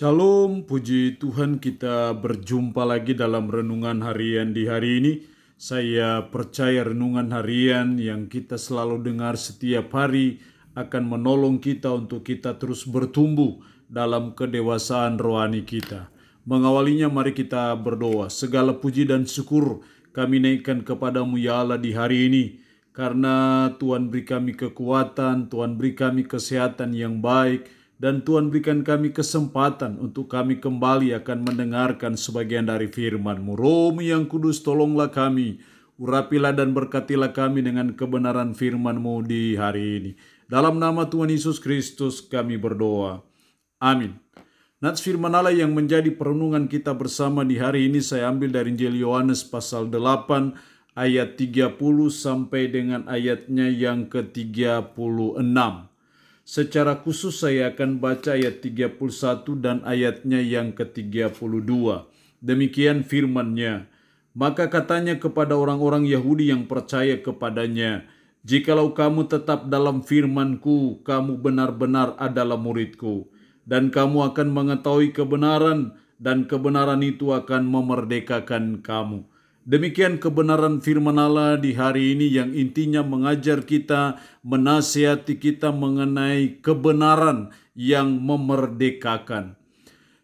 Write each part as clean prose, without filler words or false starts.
Shalom, puji Tuhan, kita berjumpa lagi dalam renungan harian di hari ini. Saya percaya renungan harian yang kita selalu dengar setiap hari akan menolong kita untuk kita terus bertumbuh dalam kedewasaan rohani kita. Mengawalinya mari kita berdoa. Segala puji dan syukur kami naikkan kepadamu ya Allah di hari ini. Karena Tuhan beri kami kekuatan, Tuhan beri kami kesehatan yang baik, dan Tuhan berikan kami kesempatan untuk kami kembali akan mendengarkan sebagian dari firman-Mu. Roh-Mu yang kudus, tolonglah kami, urapilah dan berkatilah kami dengan kebenaran firman-Mu di hari ini. Dalam nama Tuhan Yesus Kristus kami berdoa. Amin. Nats firman Allah yang menjadi perenungan kita bersama di hari ini saya ambil dari Injil Yohanes pasal 8 ayat 30 sampai dengan ayatnya yang ke-36. Secara khusus saya akan baca ayat 31 dan ayatnya yang ke-32. Demikian firman-Nya. Maka katanya kepada orang-orang Yahudi yang percaya kepadanya, "Jikalau kamu tetap dalam firman-Ku, kamu benar-benar adalah murid-Ku, dan kamu akan mengetahui kebenaran, dan kebenaran itu akan memerdekakan kamu." Demikian kebenaran firman Allah di hari ini yang intinya mengajar kita, menasihati kita mengenai kebenaran yang memerdekakan.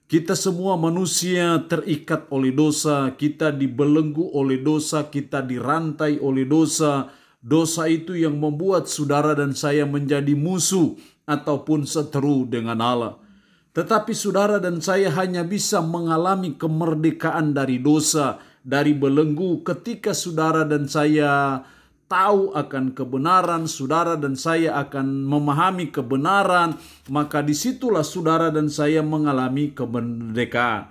Kita semua manusia terikat oleh dosa, kita dibelenggu oleh dosa, kita dirantai oleh dosa. Dosa itu yang membuat saudara dan saya menjadi musuh ataupun seteru dengan Allah. Tetapi saudara dan saya hanya bisa mengalami kemerdekaan dari dosa, dari belenggu ketika saudara dan saya tahu akan kebenaran, saudara dan saya akan memahami kebenaran, maka disitulah saudara dan saya mengalami kemerdekaan.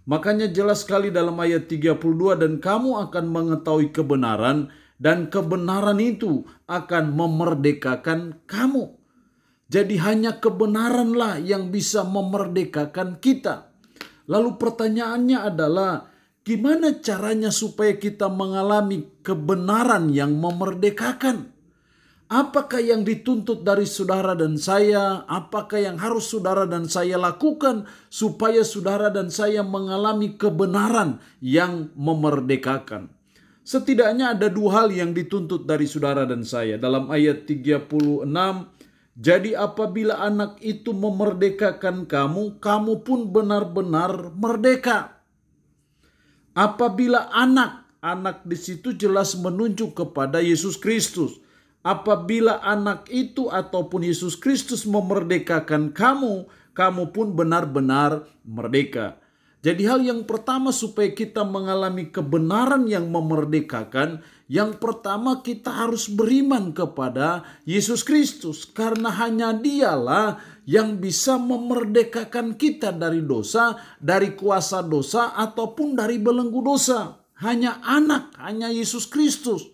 Makanya jelas sekali dalam ayat 32, "Dan kamu akan mengetahui kebenaran, dan kebenaran itu akan memerdekakan kamu." Jadi hanya kebenaranlah yang bisa memerdekakan kita. Lalu pertanyaannya adalah, gimana caranya supaya kita mengalami kebenaran yang memerdekakan? Apakah yang dituntut dari saudara dan saya? Apakah yang harus saudara dan saya lakukan supaya saudara dan saya mengalami kebenaran yang memerdekakan? Setidaknya ada dua hal yang dituntut dari saudara dan saya. Dalam ayat 36, "Jadi apabila anak itu memerdekakan kamu, kamu pun benar-benar merdeka." Apabila anak di situ jelas menunjuk kepada Yesus Kristus. Apabila anak itu ataupun Yesus Kristus memerdekakan kamu, kamu pun benar-benar merdeka. Jadi hal yang pertama supaya kita mengalami kebenaran yang memerdekakan, yang pertama kita harus beriman kepada Yesus Kristus. Karena hanya Dialah yang bisa memerdekakan kita dari dosa, dari kuasa dosa, ataupun dari belenggu dosa. Hanya anak, hanya Yesus Kristus.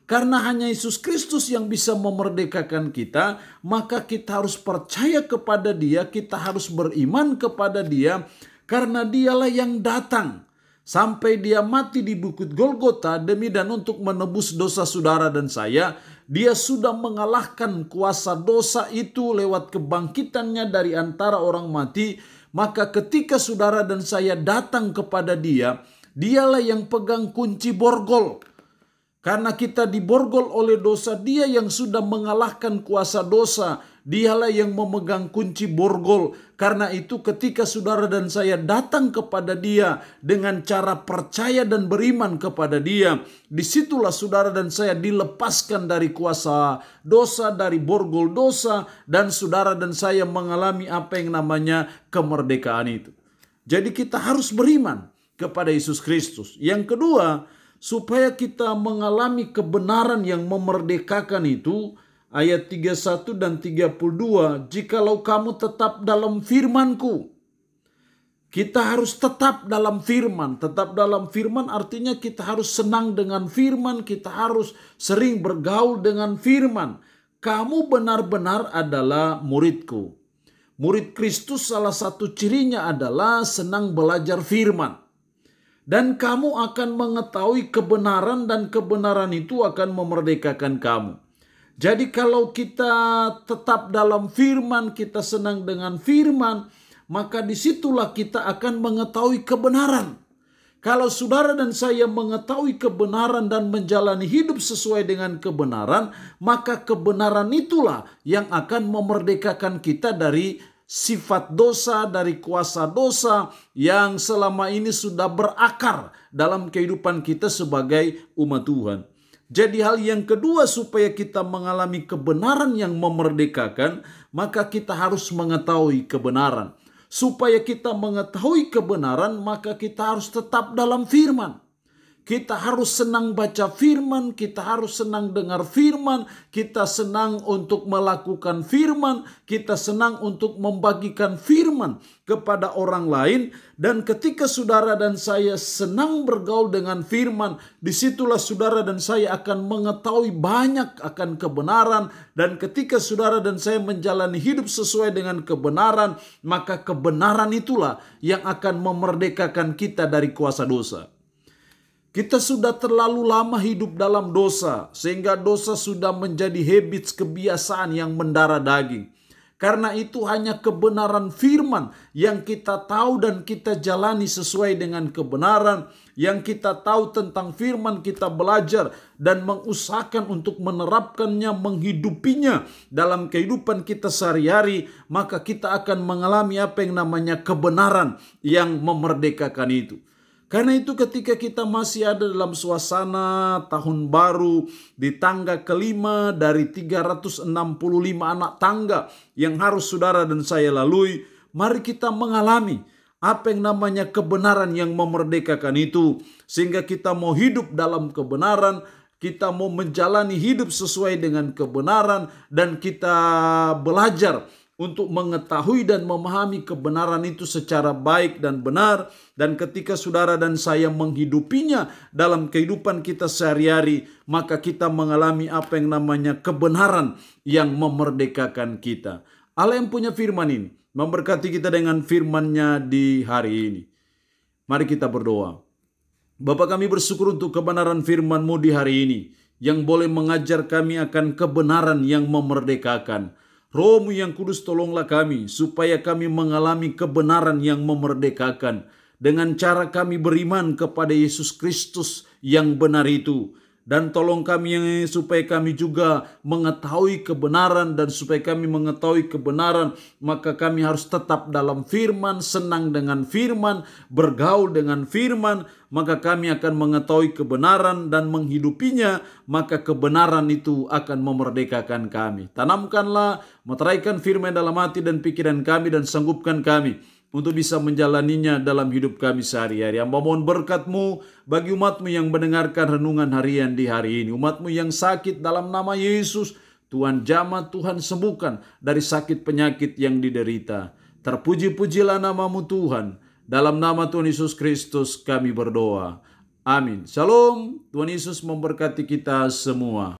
Karena hanya Yesus Kristus yang bisa memerdekakan kita, maka kita harus percaya kepada Dia, kita harus beriman kepada Dia, karena Dialah yang datang sampai Dia mati di Bukit Golgota demi dan untuk menebus dosa saudara dan saya. Dia sudah mengalahkan kuasa dosa itu lewat kebangkitannya dari antara orang mati. Maka ketika saudara dan saya datang kepada Dia, Dialah yang pegang kunci borgol. Karena kita diborgol oleh dosa, Dia yang sudah mengalahkan kuasa dosa. Dialah yang memegang kunci borgol. Karena itu ketika saudara dan saya datang kepada Dia dengan cara percaya dan beriman kepada Dia, disitulah saudara dan saya dilepaskan dari kuasa dosa, dari borgol dosa, dan saudara dan saya mengalami apa yang namanya kemerdekaan itu. Jadi kita harus beriman kepada Yesus Kristus. Yang kedua, supaya kita mengalami kebenaran yang memerdekakan itu, ayat 31 dan 32, "Jikalau kamu tetap dalam firman-Ku." Kita harus tetap dalam firman. Tetap dalam firman artinya kita harus senang dengan firman, kita harus sering bergaul dengan firman. Kamu benar-benar adalah murid-Ku. Murid Kristus salah satu cirinya adalah senang belajar firman. Dan kamu akan mengetahui kebenaran, dan kebenaran itu akan memerdekakan kamu. Jadi kalau kita tetap dalam firman, kita senang dengan firman, maka disitulah kita akan mengetahui kebenaran. Kalau saudara dan saya mengetahui kebenaran dan menjalani hidup sesuai dengan kebenaran, maka kebenaran itulah yang akan memerdekakan kita dari sifat dosa, dari kuasa dosa yang selama ini sudah berakar dalam kehidupan kita sebagai umat Tuhan. Jadi hal yang kedua supaya kita mengalami kebenaran yang memerdekakan, maka kita harus mengetahui kebenaran. Supaya kita mengetahui kebenaran, maka kita harus tetap dalam firman. Kita harus senang baca firman, kita harus senang dengar firman, kita senang untuk melakukan firman, kita senang untuk membagikan firman kepada orang lain. Dan ketika saudara dan saya senang bergaul dengan firman, disitulah saudara dan saya akan mengetahui banyak akan kebenaran. Dan ketika saudara dan saya menjalani hidup sesuai dengan kebenaran, maka kebenaran itulah yang akan memerdekakan kita dari kuasa dosa. Kita sudah terlalu lama hidup dalam dosa, sehingga dosa sudah menjadi habits, kebiasaan yang mendarah daging. Karena itu hanya kebenaran firman yang kita tahu dan kita jalani sesuai dengan kebenaran. Yang kita tahu tentang firman, kita belajar dan mengusahakan untuk menerapkannya, menghidupinya dalam kehidupan kita sehari-hari. Maka kita akan mengalami apa yang namanya kebenaran yang memerdekakan itu. Karena itu ketika kita masih ada dalam suasana tahun baru di tangga kelima dari 365 anak tangga yang harus saudara dan saya lalui, mari kita mengalami apa yang namanya kebenaran yang memerdekakan itu. Sehingga kita mau hidup dalam kebenaran, kita mau menjalani hidup sesuai dengan kebenaran, dan kita belajar untuk mengetahui dan memahami kebenaran itu secara baik dan benar. Dan ketika saudara dan saya menghidupinya dalam kehidupan kita sehari-hari, maka kita mengalami apa yang namanya kebenaran yang memerdekakan kita. Allah yang punya firman ini memberkati kita dengan firman-Nya di hari ini. Mari kita berdoa. Bapa, kami bersyukur untuk kebenaran firman-Mu di hari ini, yang boleh mengajar kami akan kebenaran yang memerdekakan. Roh-Mu yang kudus, tolonglah kami supaya kami mengalami kebenaran yang memerdekakan dengan cara kami beriman kepada Yesus Kristus yang benar itu. Dan tolong kami supaya kami juga mengetahui kebenaran, dan supaya kami mengetahui kebenaran maka kami harus tetap dalam firman, senang dengan firman, bergaul dengan firman. Maka kami akan mengetahui kebenaran dan menghidupinya, maka kebenaran itu akan memerdekakan kami. Tanamkanlah, meteraikan firman dalam hati dan pikiran kami, dan sanggupkan kami untuk bisa menjalaninya dalam hidup kami sehari-hari. Hamba mohon berkat-Mu bagi umat-Mu yang mendengarkan renungan harian di hari ini. Umat-Mu yang sakit, dalam nama Yesus, Tuhan jamah, Tuhan sembuhkan dari sakit penyakit yang diderita. Terpuji-pujilah nama-Mu Tuhan. Dalam nama Tuhan Yesus Kristus kami berdoa. Amin. Shalom. Tuhan Yesus memberkati kita semua.